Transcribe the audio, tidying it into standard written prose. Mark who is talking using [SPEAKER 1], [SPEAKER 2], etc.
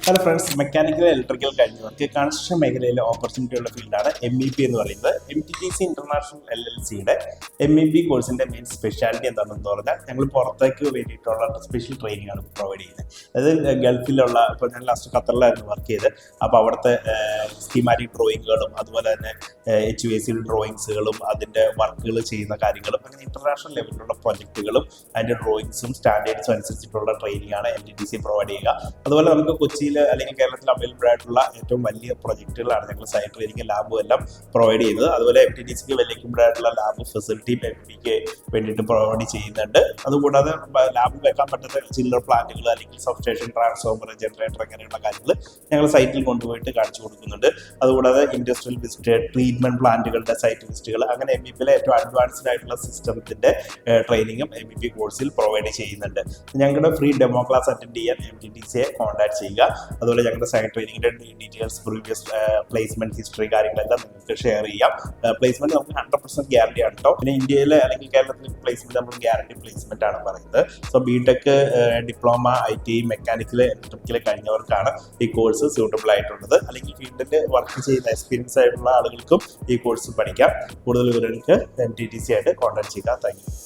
[SPEAKER 1] Hello friends, mechanical electrical കഴിഞ്ഞവർക്ക് construction മേഖലയിലെ opportunity ഉള്ള ഫീൽഡാണ് MEP എന്ന് പറയുന്നത്. MTTC ഇന്റർനാഷണൽ LLCയുടെ MEP കോഴ്സിന്റെ മെയിൻ സ്പെഷ്യാലിറ്റി എന്താണെന്ന് പറഞ്ഞാൽ ഞങ്ങൾ പുറത്തേക്ക് വേണ്ടിയിട്ടുള്ള സ്പെഷ്യൽ ട്രെയിനിങ് ആണ് പ്രൊവൈഡ് ചെയ്യുന്നത്. അതായത് ഗൾഫിലുള്ള, ഇപ്പോൾ ഞാൻ ലാസ്റ്റ് ഖത്തറിലായിരുന്നു വർക്ക് ചെയ്ത്. അപ്പോൾ അവിടുത്തെ സ്കീമാറ്റിക് ഡ്രോയിങ്ങുകളും അതുപോലെ തന്നെ HVAC ഡ്രോയിങ്സുകളും അതിൻ്റെ വർക്കുകൾ ചെയ്യുന്ന കാര്യങ്ങളും അങ്ങനെ ഇന്റർനാഷണൽ ലെവലിലുള്ള പ്രൊജക്റ്റുകളും അതിൻ്റെ ഡ്രോയിങ്സും സ്റ്റാൻഡേർഡ്സും അനുസരിച്ചിട്ടുള്ള ട്രെയിനിങ് ആണ് MTTC പ്രൊവൈഡ് ചെയ്യുക. അതുപോലെ നമുക്ക് കൊച്ചിയിൽ അല്ലെങ്കിൽ കേരളത്തിൽ അവൈലബിൾ ആയിട്ടുള്ള ഏറ്റവും വലിയ പ്രൊജക്റ്റുകളാണ് ഞങ്ങൾ സൈറ്റ് ട്രെയിനിങ് ലാബും എല്ലാം പ്രൊവൈഡ് ചെയ്യുന്നത്. അതുപോലെ MTTCക്ക് വലിയ ആയിട്ടുള്ള ലാബ് ഫെസിലിറ്റിയും MEPക്ക് വേണ്ടിയിട്ട് പ്രൊവൈഡ് ചെയ്യുന്നുണ്ട്. അതുകൂടാതെ ലാബ് വെക്കാൻ പറ്റുന്ന ചില്ലർ പ്ലാന്റുകൾ അല്ലെങ്കിൽ സബ്സ്റ്റേഷൻ, ട്രാൻസ്ഫോമർ, ജനറേറ്റർ അങ്ങനെയുള്ള കാര്യങ്ങൾ ഞങ്ങൾ സൈറ്റിൽ കൊണ്ടുപോയിട്ട് കാണിച്ചു കൊടുക്കുന്നുണ്ട്. അതുകൂടാതെ ഇൻഡസ്ട്രിയൽ വിസിറ്റ്, ട്രീറ്റ്മെന്റ് പ്ലാന്റുകളുടെ സൈറ്റ് വിസിറ്റുകൾ, അങ്ങനെ MEPയിലെ ഏറ്റവും അഡ്വാൻസ്ഡ് ആയിട്ടുള്ള സിസ്റ്റത്തിന്റെ ട്രെയിനിങ്ങും MEP കോഴ്സിൽ പ്രൊവൈഡ് ചെയ്യുന്നുണ്ട്. ഞങ്ങളുടെ ഫ്രീ ഡെമോ ക്ലാസ് അറ്റൻഡ് ചെയ്യാൻ MTTCയെ കോൺടാക്ട് ചെയ്യുക. അതുപോലെ ഞങ്ങളുടെ സൈറ്റ് ട്രെയിനിങ്ങിന്റെ ഡീറ്റെയിൽസ്, പ്രീവിയസ് പ്ലേസ്മെന്റ് ഹിസ്റ്ററി കാര്യങ്ങളെല്ലാം നിങ്ങൾക്ക് ഷെയർ ചെയ്യാം. പ്ലേസ്മെന്റ് നമുക്ക് 100% ഗ്യാരണ്ടി ആണ് കേട്ടോ. പിന്നെ ഇന്ത്യയിലെ അല്ലെങ്കിൽ കേരളത്തിലെ പ്ലേസ്മെന്റ് നമ്മൾ ഗ്യാരണ്ടി പ്ലേസ്മെന്റ് ആണ് പറയുന്നത്. So BTech, diploma, ITI, mechanical, electrical കഴിഞ്ഞവർക്കാണ് ഈ കോഴ്സ് സ്യൂട്ടബിൾ ആയിട്ടുള്ളത്. അല്ലെങ്കിൽ ഫീൽഡിൽ വർക്ക് ചെയ്യുന്ന എക്സ്പീരിയൻസ് ആയിട്ടുള്ള ആളുകൾക്കും ഈ കോഴ്സ് പഠിക്കാം. കൂടുതൽ വിവരങ്ങൾക്ക് MTTC ആയിട്ട് കോൺടാക്ട് ചെയ്യുക. Thank you.